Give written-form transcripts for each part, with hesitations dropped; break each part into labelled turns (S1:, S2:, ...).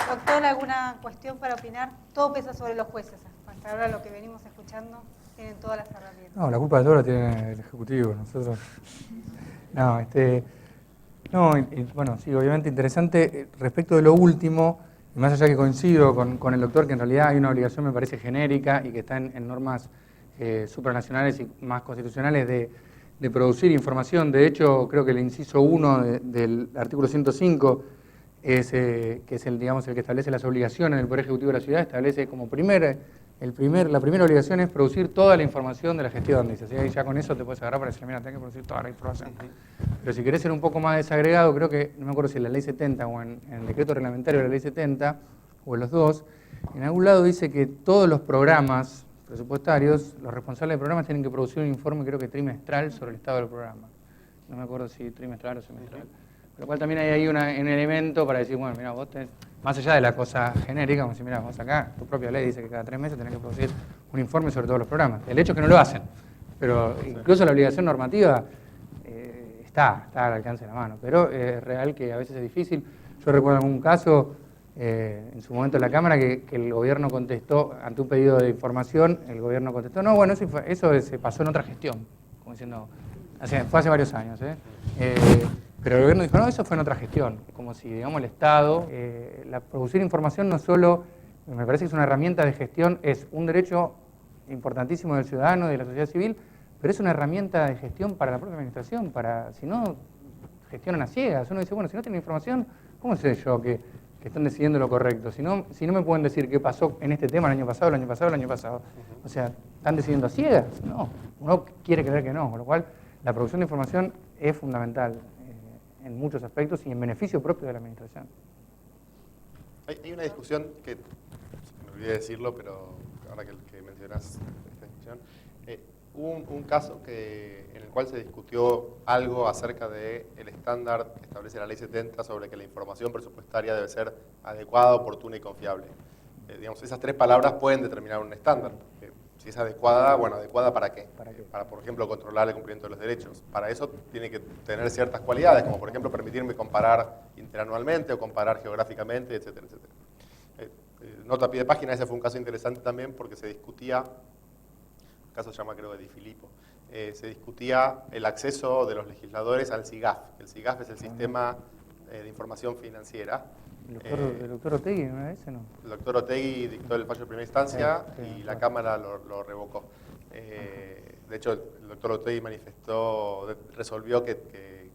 S1: Doctor, ¿alguna cuestión para opinar? Todo pesa sobre los jueces. Hasta ahora lo que venimos escuchando, tienen todas las herramientas.
S2: No, la culpa de todo la tiene el Ejecutivo, nosotros. No, bueno, sí, obviamente interesante. Respecto de lo último, y más allá que coincido con el doctor, que en realidad hay una obligación, me parece, genérica y que está en normas supranacionales y más constitucionales de producir información. De hecho, creo que el inciso 1 del artículo 105 que es el que establece las obligaciones del Poder Ejecutivo de la Ciudad, establece como la primera obligación es producir toda la información de la gestión. Dice, ¿sí? Y ya con eso te puedes agarrar para decir, mira, tenés que producir toda la información. Pero si querés ser un poco más desagregado, creo que, no me acuerdo si en la Ley 70 o en el decreto reglamentario de la Ley 70, o en los dos, en algún lado dice que todos los programas presupuestarios, los responsables de programas tienen que producir un informe, creo que trimestral, sobre el estado del programa. No me acuerdo si trimestral o semestral. Con lo cual también hay ahí un elemento para decir, bueno, mira, vos tenés, más allá de la cosa genérica, como si, mira, vos acá, tu propia ley dice que cada 3 meses tenés que producir un informe sobre todos los programas. El hecho es que no lo hacen, pero incluso la obligación normativa está al alcance de la mano, pero es real que a veces es difícil. Yo recuerdo algún caso, en su momento en la Cámara, que el gobierno contestó, ante un pedido de información, el gobierno contestó, no, bueno, eso se pasó en otra gestión, como diciendo, fue hace varios años, pero el gobierno dijo, no, eso fue en otra gestión, como si, digamos, el Estado, producir información no solo, me parece que es una herramienta de gestión, es un derecho importantísimo del ciudadano, de la sociedad civil, pero es una herramienta de gestión para la propia administración, si no, gestionan a ciegas. Uno dice, bueno, si no tienen información, ¿cómo sé yo que están decidiendo lo correcto? Si no me pueden decir qué pasó en este tema el año pasado, el año pasado, el año pasado. O sea, ¿están decidiendo a ciegas? No, uno quiere creer que no, con lo cual la producción de información es fundamental en muchos aspectos y en beneficio propio de la administración.
S3: Hay una discusión que, me olvidé decirlo, pero ahora que mencionás esta discusión, hubo un caso en el cual se discutió algo acerca del estándar que establece la Ley 70 sobre que la información presupuestaria debe ser adecuada, oportuna y confiable. Digamos, esas 3 palabras pueden determinar un estándar. Si es adecuada, bueno, ¿adecuada para qué? Para, por ejemplo, controlar el cumplimiento de los derechos. Para eso tiene que tener ciertas cualidades, como por ejemplo permitirme comparar interanualmente o comparar geográficamente, etcétera, etcétera. Nota a pie de página, ese fue un caso interesante también porque se discutía, el caso se llama creo de Di Filippo, se discutía el acceso de los legisladores al SIGAF. El SIGAF es el Sistema de Información Financiera.
S2: ¿El doctor Otegui no era ese, no?
S3: El doctor Otegui dictó el fallo de primera instancia y la Cámara lo revocó. De hecho, el doctor Otegui resolvió que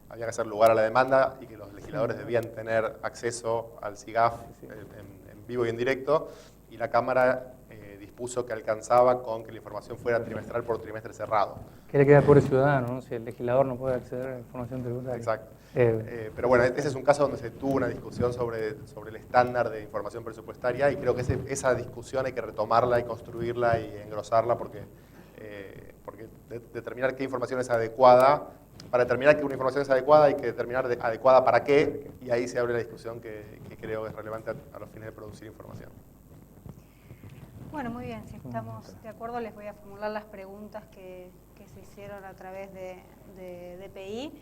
S3: había que hacer lugar a la demanda y que los legisladores debían tener acceso al SIGAF en vivo y en directo, y la Cámara dispuso que alcanzaba con que la información fuera trimestral por trimestre cerrado.
S2: ¿Qué le queda al pobre ciudadano, no? Si el legislador no puede acceder a la información tributaria?
S3: Exacto. Pero bueno, ese es un caso donde se tuvo una discusión sobre el estándar de información presupuestaria, y creo que esa discusión hay que retomarla y construirla y engrosarla porque determinar qué información es adecuada, para determinar que una información es adecuada hay que determinar adecuada para qué, y ahí se abre la discusión que creo es relevante a los fines de producir información.
S1: Bueno, muy bien, si estamos de acuerdo les voy a formular las preguntas que se hicieron a través de DPI.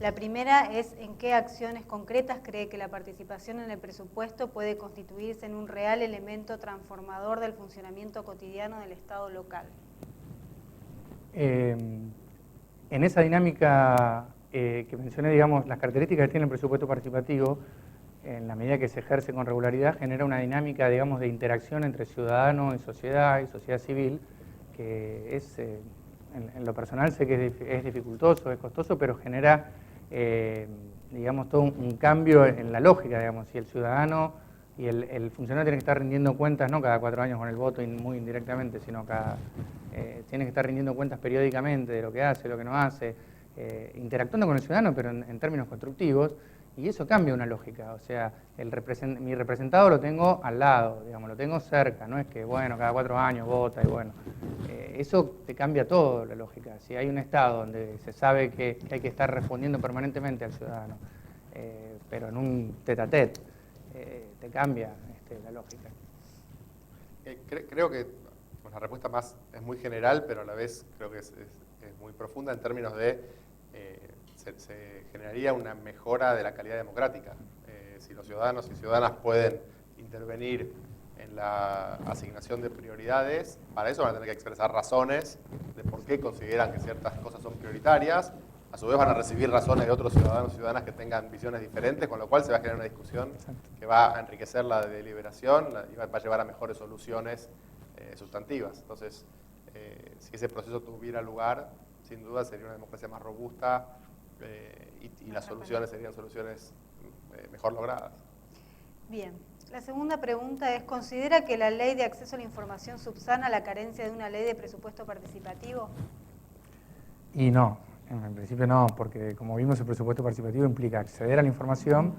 S1: La primera es, ¿en qué acciones concretas cree que la participación en el presupuesto puede constituirse en un real elemento transformador del funcionamiento cotidiano del Estado local?
S2: En esa dinámica que mencioné, digamos, las características que tiene el presupuesto participativo, en la medida que se ejerce con regularidad, genera una dinámica, digamos, de interacción entre ciudadano y sociedad civil, que es, en lo personal sé que es dificultoso, es costoso, pero genera, digamos, todo un cambio en la lógica, digamos, si el ciudadano y el funcionario tiene que estar rindiendo cuentas, no cada 4 años con el voto muy indirectamente, sino tiene que estar rindiendo cuentas periódicamente de lo que hace, lo que no hace, interactuando con el ciudadano, pero en términos constructivos. Y eso cambia una lógica, o sea, mi representado lo tengo al lado, digamos, lo tengo cerca, no es que, bueno, cada 4 años vota y bueno. Eso te cambia todo la lógica. Si hay un Estado donde se sabe que hay que estar respondiendo permanentemente al ciudadano, pero en un tete-a-tete, te cambia la lógica.
S3: Creo que la respuesta es muy general, pero a la vez creo que es muy profunda en términos de se generaría una mejora de la calidad democrática. si los ciudadanos y ciudadanas pueden intervenir en la asignación de prioridades, para eso van a tener que expresar razones de por qué consideran que ciertas cosas son prioritarias. A su vez van a recibir razones de otros ciudadanos y ciudadanas que tengan visiones diferentes, con lo cual se va a generar una discusión que va a enriquecer la deliberación y va a llevar a mejores soluciones sustantivas. Entonces, si ese proceso tuviera lugar, sin duda sería una democracia más robusta y las soluciones serían soluciones mejor logradas.
S1: Bien. La segunda pregunta es, ¿considera que la ley de acceso a la información subsana la carencia de una ley de presupuesto participativo?
S2: Y no, en principio no, porque como vimos el presupuesto participativo implica acceder a la información,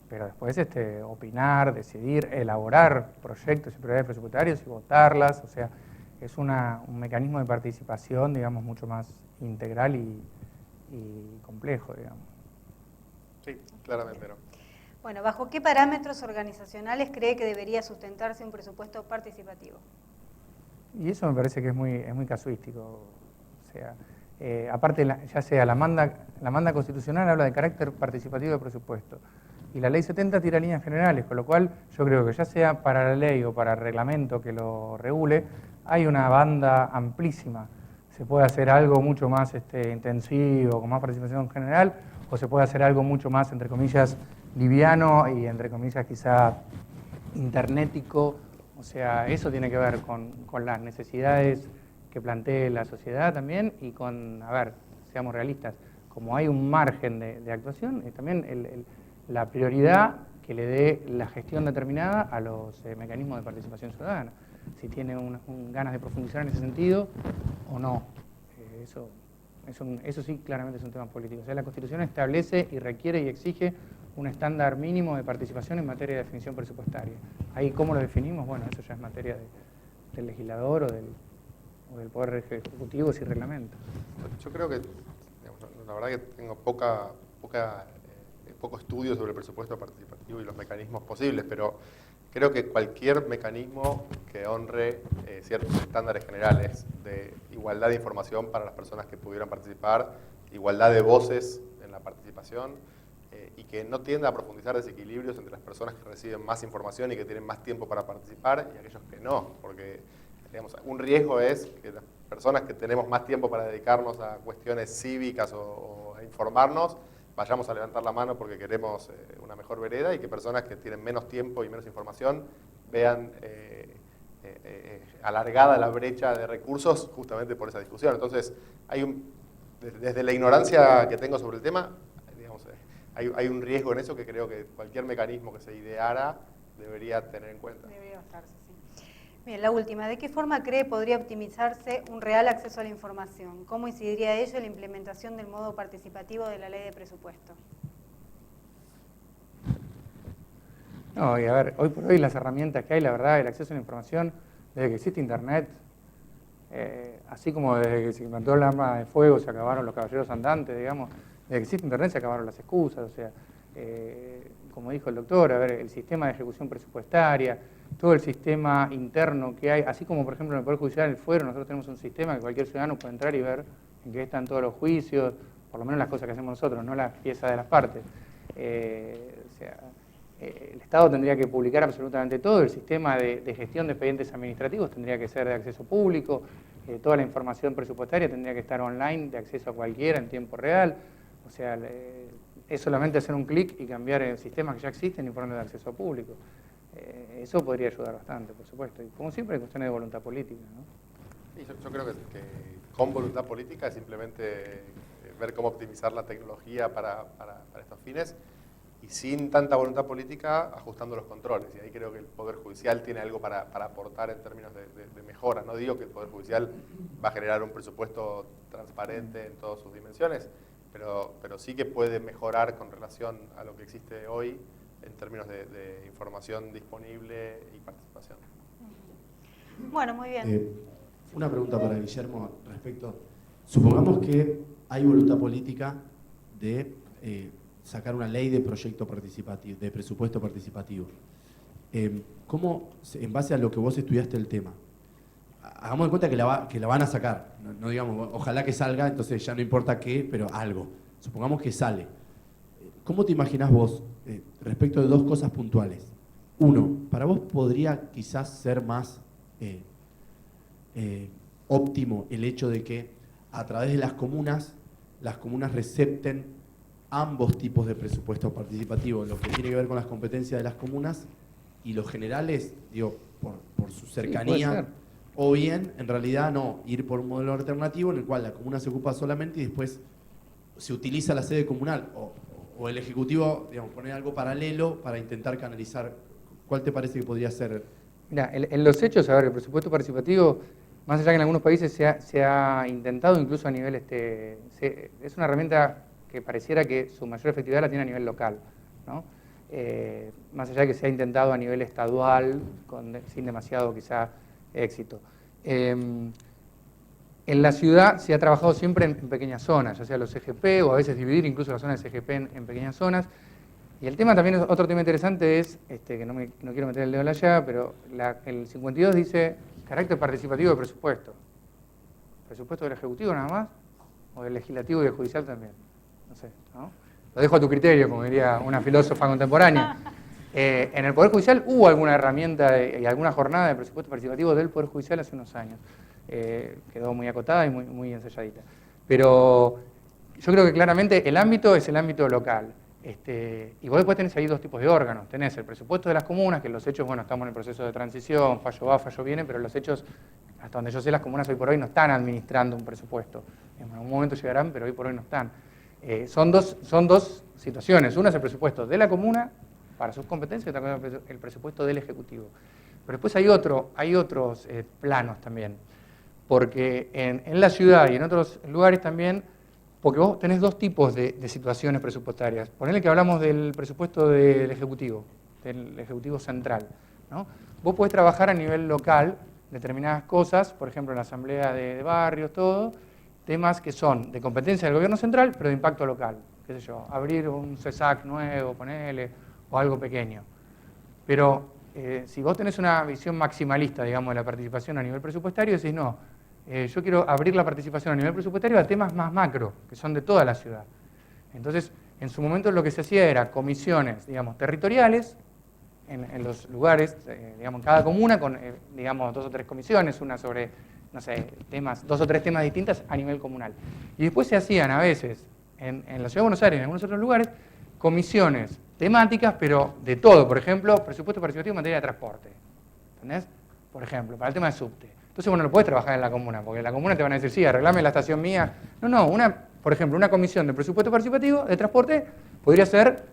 S2: pero después opinar, decidir, elaborar proyectos y prioridades presupuestarias y votarlas, o sea, es un mecanismo de participación, digamos, mucho más integral y complejo, digamos.
S3: Sí, claramente no.
S1: Bueno, ¿bajo qué parámetros organizacionales cree que debería sustentarse un presupuesto participativo?
S2: Y eso me parece que es muy casuístico. O sea, aparte, ya sea la manda constitucional habla de carácter participativo del presupuesto, y la ley 70 tira líneas generales, con lo cual yo creo que ya sea para la ley o para el reglamento que lo regule, hay una banda amplísima. Se puede hacer algo mucho más intensivo, con más participación general, o se puede hacer algo mucho más, entre comillas, liviano y, entre comillas, quizá internetico. O sea, eso tiene que ver con las necesidades que plantee la sociedad también y con, a ver, seamos realistas, como hay un margen de actuación, también la prioridad que le dé la gestión determinada a los mecanismos de participación ciudadana. Si tiene ganas de profundizar en ese sentido o no. Eso sí claramente es un tema político. O sea, la Constitución establece y requiere y exige un estándar mínimo de participación en materia de definición presupuestaria. Ahí, ¿cómo lo definimos? Bueno, eso ya es materia del legislador o del Poder Ejecutivo si reglamenta.
S3: Yo creo que, digamos, la verdad que tengo poco estudio sobre el presupuesto participativo y los mecanismos posibles, pero creo que cualquier mecanismo que honre ciertos estándares generales de igualdad de información para las personas que pudieran participar, igualdad de voces en la participación, y que no tienda a profundizar desequilibrios entre las personas que reciben más información y que tienen más tiempo para participar y aquellos que no, porque digamos, un riesgo es que las personas que tenemos más tiempo para dedicarnos a cuestiones cívicas o a informarnos, vayamos a levantar la mano porque queremos una mejor vereda, y que personas que tienen menos tiempo y menos información vean alargada la brecha de recursos justamente por esa discusión. Entonces, desde la ignorancia que tengo sobre el tema, digamos, hay un riesgo en eso que creo que cualquier mecanismo que se ideara debería tener en cuenta.
S1: Debería basarse, sí. Bien, la última. ¿De qué forma cree podría optimizarse un real acceso a la información? ¿Cómo incidiría ello en la implementación del modo participativo de la ley de presupuesto?
S2: No, y a ver, hoy por hoy las herramientas que hay, la verdad, el acceso a la información, desde que existe Internet, así como desde que se inventó el arma de fuego se acabaron los caballeros andantes, digamos, desde que existe Internet se acabaron las excusas, o sea, como dijo el doctor, a ver, el sistema de ejecución presupuestaria, todo el sistema interno que hay, así como por ejemplo en el Poder Judicial, en el Fuero, nosotros tenemos un sistema que cualquier ciudadano puede entrar y ver en qué están todos los juicios, por lo menos las cosas que hacemos nosotros, no las piezas de las partes. O sea, el Estado tendría que publicar absolutamente todo, el sistema de gestión de expedientes administrativos tendría que ser de acceso público, toda la información presupuestaria tendría que estar online, de acceso a cualquiera en tiempo real. O sea, es solamente hacer un clic y cambiar el sistema que ya existen y ponerlo de acceso público. Eso podría ayudar bastante, por supuesto. Y como siempre, hay cuestiones de voluntad política, ¿no?
S3: Y yo creo que con voluntad política es simplemente ver cómo optimizar la tecnología para estos fines, y sin tanta voluntad política ajustando los controles. Y ahí creo que el Poder Judicial tiene algo para aportar en términos de mejora. No digo que el Poder Judicial va a generar un presupuesto transparente en todas sus dimensiones, pero sí que puede mejorar con relación a lo que existe hoy en términos de información disponible y participación.
S1: Bueno, muy bien.
S4: Una pregunta para Guillermo respecto. Supongamos que hay voluntad política de sacar una ley de proyecto participativo, de presupuesto participativo. ¿Cómo, en base a lo que vos estudiaste el tema, hagamos en cuenta que la van a sacar, no digamos, ojalá que salga, entonces ya no importa qué, pero algo. Supongamos que sale. ¿cómo te imaginás vos, respecto de dos cosas puntuales? Uno, para vos podría quizás ser más óptimo el hecho de que a través de las comunas recepten ambos tipos de presupuesto participativo, lo que tiene que ver con las competencias de las comunas y los generales, digo, por su cercanía, o bien, en realidad, no, ir por un modelo alternativo en el cual la comuna se ocupa solamente y después se utiliza la sede comunal, o el Ejecutivo, digamos, poner algo paralelo para intentar canalizar. ¿Cuál te parece que podría ser?
S2: Mira, en los hechos, a ver, el presupuesto participativo, más allá que en algunos países se ha intentado, incluso a nivel, es una herramienta que pareciera que su mayor efectividad la tiene a nivel local, ¿no? Más allá de que se ha intentado a nivel estadual, sin demasiado quizá éxito. En la ciudad se ha trabajado siempre en pequeñas zonas, ya sea los CGP o a veces dividir incluso las zonas de CGP en pequeñas zonas. Y el tema también, otro tema interesante es, que no quiero meter el dedo en la llaga, pero el 52 dice carácter participativo de presupuesto. ¿Presupuesto del Ejecutivo nada más? ¿O del Legislativo y del Judicial también? No sé, ¿no? Lo dejo a tu criterio, como diría una filósofa contemporánea. En el Poder Judicial hubo alguna herramienta y alguna jornada de presupuesto participativo del Poder Judicial hace unos años. Quedó muy acotada y muy ensayadita. Pero yo creo que claramente el ámbito es el ámbito local. Y vos después tenés ahí dos tipos de órganos. Tenés el presupuesto de las comunas, que en los hechos, bueno, estamos en el proceso de transición, fallo va, fallo viene, pero los hechos, hasta donde yo sé, las comunas hoy por hoy no están administrando un presupuesto. En algún momento llegarán, pero hoy por hoy no están. Son dos situaciones. Una es el presupuesto de la comuna para sus competencias y otra cosa es el presupuesto del Ejecutivo. Pero después hay otros planos también. Porque en la ciudad y en otros lugares también, porque vos tenés dos tipos de situaciones presupuestarias. Ponele que hablamos del presupuesto del Ejecutivo Central, ¿no? Vos podés trabajar a nivel local determinadas cosas, por ejemplo en la asamblea de barrios, todo, temas que son de competencia del gobierno central, pero de impacto local. Qué sé yo, abrir un CESAC nuevo, ponele, o algo pequeño. Pero si vos tenés una visión maximalista, digamos, de la participación a nivel presupuestario, decís no, yo quiero abrir la participación a nivel presupuestario a temas más macro, que son de toda la ciudad. Entonces, en su momento lo que se hacía era comisiones, digamos, territoriales, en los lugares, digamos, en cada comuna, con, digamos, 2 o 3 comisiones, una sobre, no sé, temas, 2 o 3 temas distintas a nivel comunal. Y después se hacían a veces, en la Ciudad de Buenos Aires y en algunos otros lugares, comisiones temáticas, pero de todo. Por ejemplo, presupuesto participativo en materia de transporte. ¿Entendés? Por ejemplo, para el tema de subte. Entonces, bueno, no puedes trabajar en la comuna, porque en la comuna te van a decir, sí, arreglame la estación mía. No, por ejemplo, una comisión de presupuesto participativo de transporte podría ser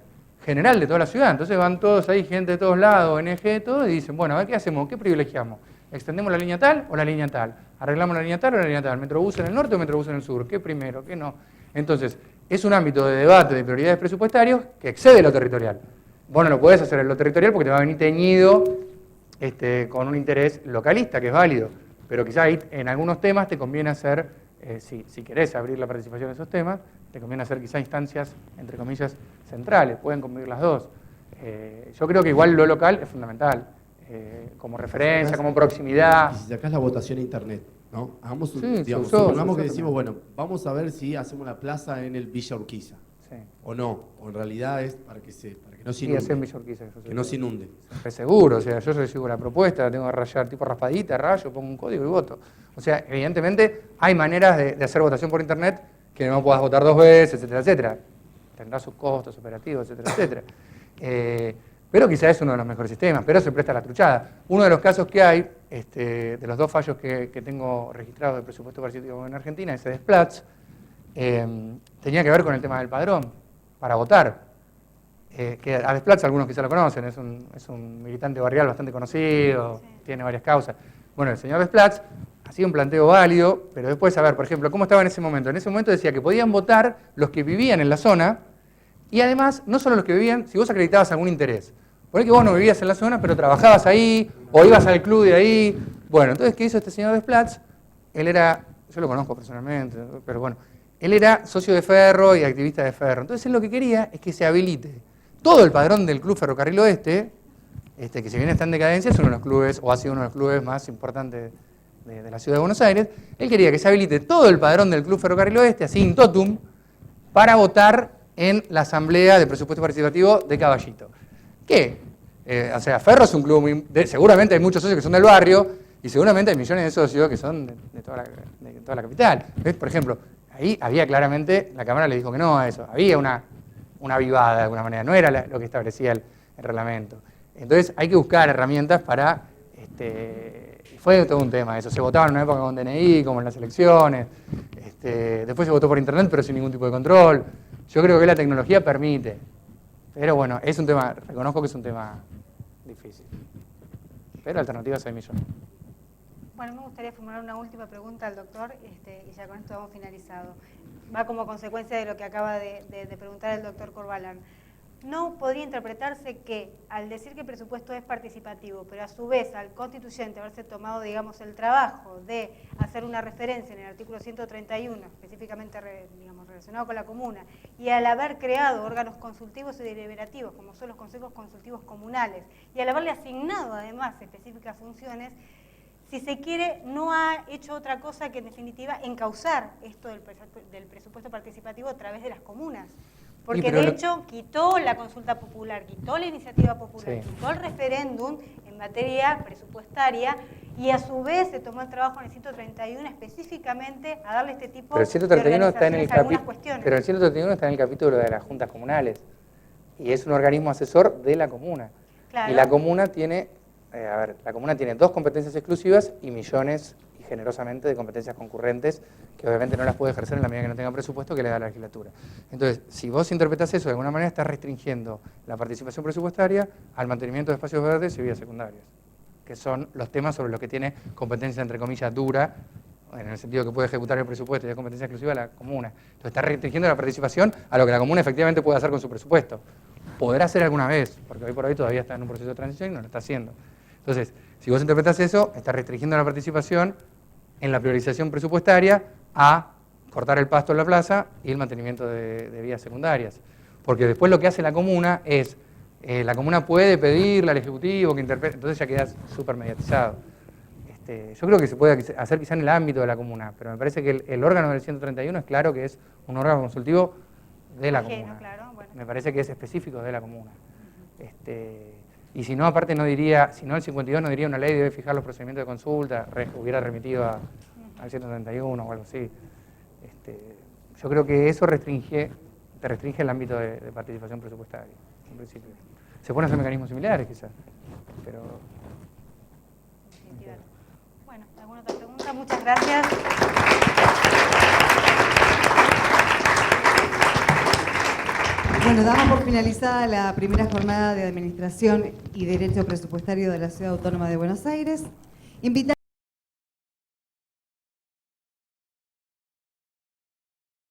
S2: general de toda la ciudad. Entonces van todos ahí, gente de todos lados, ONG, todo, y dicen, bueno, a ver qué hacemos, qué privilegiamos. ¿Extendemos la línea tal o la línea tal? ¿Arreglamos la línea tal o la línea tal? ¿Metrobús en el norte o Metrobús en el sur? ¿Qué primero? ¿Qué no? Entonces, es un ámbito de debate de prioridades presupuestarios que excede lo territorial. Vos no lo podés hacer en lo territorial porque te va a venir teñido con un interés localista, que es válido. Pero quizá ahí en algunos temas te conviene hacer, si querés abrir la participación en esos temas, te conviene hacer quizá instancias, entre comillas, centrales. Pueden convivir las dos. Yo creo que igual lo local es fundamental, como referencia, como proximidad.
S4: Y si sacás la votación a internet, ¿no? Hagamos
S2: Sí,
S4: digamos, supongamos que decimos, bueno, vamos a ver si hacemos la plaza en el Villa Urquiza.
S2: Sí.
S4: O no, o en realidad es para que no se
S2: Sí, hacer
S4: inunde.
S2: Villa Urquiza,
S4: Que no se inunde.
S2: Estoy seguro, o sea, yo recibo la propuesta, la tengo que rayar tipo raspadita, rayo, pongo un código y voto. O sea, evidentemente hay maneras de hacer votación por internet que no puedas votar 2 veces, etcétera, etcétera. Tendrá sus costos operativos, etcétera, etcétera. Pero quizás es uno de los mejores sistemas, pero se presta a la truchada. Uno de los casos que hay, de los 2 fallos que tengo registrados de presupuesto participativo en Argentina, ese Desplatz, tenía que ver con el tema del padrón para votar. Que a Desplatz algunos quizás lo conocen, es un militante barrial bastante conocido, sí. Tiene varias causas. Bueno, el señor Desplatz hacía un planteo válido, pero después, a ver, por ejemplo, ¿cómo estaba en ese momento? En ese momento decía que podían votar los que vivían en la zona y además, no solo los que vivían, si vos acreditabas algún interés. Por ahí que vos no vivías en la zona, pero trabajabas ahí o ibas al club de ahí. Bueno, entonces, ¿qué hizo este señor Desplatz? Él era, yo lo conozco personalmente, pero bueno, él era socio de Ferro y activista de Ferro. Entonces, él lo que quería es que se habilite todo el padrón del Club Ferrocarril Oeste, que si bien está en decadencia, es uno de los clubes, o ha sido uno de los clubes más importantes de la Ciudad de Buenos Aires. Él quería que se habilite todo el padrón del Club Ferrocarril Oeste, así in totum, para votar en la asamblea de presupuesto participativo de Caballito. ¿Qué? O sea, Ferro es un club, seguramente hay muchos socios que son del barrio y seguramente hay millones de socios que son de toda la capital. ¿Ves? Por ejemplo, ahí había claramente, la Cámara le dijo que no a eso, había una avivada de alguna manera, no era lo que establecía el reglamento. Entonces hay que buscar herramientas para... fue todo un tema eso, se votaba en una época con DNI, como en las elecciones, después se votó por internet pero sin ningún tipo de control. Yo creo que la tecnología permite, pero bueno, es un tema, reconozco que es un tema difícil, pero alternativas hay millones.
S1: Bueno, me gustaría formular una última pregunta al doctor y ya con esto hemos finalizado. Va como consecuencia de lo que acaba de preguntar el doctor Corbalán. ¿No podría interpretarse que al decir que el presupuesto es participativo, pero a su vez al constituyente haberse tomado, digamos, el trabajo de hacer una referencia en el artículo 131, específicamente digamos, relacionado con la comuna, y al haber creado órganos consultivos y deliberativos, como son los consejos consultivos comunales, y al haberle asignado además específicas funciones, si se quiere, no ha hecho otra cosa que en definitiva encauzar esto del presupuesto participativo a través de las comunas? Porque de hecho quitó la consulta popular, quitó la iniciativa popular, quitó el referéndum en materia presupuestaria y a su vez se tomó el trabajo en el 131 específicamente a darle este tipo de organizaciones a algunas cuestiones.
S2: Pero el 131 está en el capítulo de las juntas comunales y es un organismo asesor de la comuna. Claro. Y la comuna tiene, la comuna tiene 2 competencias exclusivas y millones y generosamente de competencias concurrentes que obviamente no las puede ejercer en la medida que no tenga presupuesto que le da la legislatura. Entonces, si vos interpretás eso de alguna manera, estás restringiendo la participación presupuestaria al mantenimiento de espacios verdes y vías secundarias, que son los temas sobre los que tiene competencia, entre comillas, dura, en el sentido que puede ejecutar el presupuesto y es competencia exclusiva de la comuna. Entonces, está restringiendo la participación a lo que la comuna efectivamente puede hacer con su presupuesto. Podrá hacer alguna vez, porque hoy por hoy todavía está en un proceso de transición y no lo está haciendo. Entonces, si vos interpretás eso, estás restringiendo la participación en la priorización presupuestaria a cortar el pasto en la plaza y el mantenimiento de vías secundarias. Porque después lo que hace la comuna es, la comuna puede pedirle al Ejecutivo que interprete, entonces ya queda súper mediatizado. Yo creo que se puede hacer quizá en el ámbito de la comuna, pero me parece que el órgano del 131 es claro que es un órgano consultivo de la comuna. Claro, bueno. Me parece que es específico de la comuna. Y si no, aparte no diría, si no el 52 no diría una ley debe fijar los procedimientos de consulta, hubiera remitido al 131 o algo así. Yo creo que eso te restringe el ámbito de participación presupuestaria, en principio. Se pueden hacer mecanismos similares quizás, pero...
S1: Bueno, ¿alguna otra pregunta? Muchas gracias.
S5: Bueno, damos por finalizada la primera jornada de Administración y Derecho Presupuestario de la Ciudad Autónoma de Buenos Aires.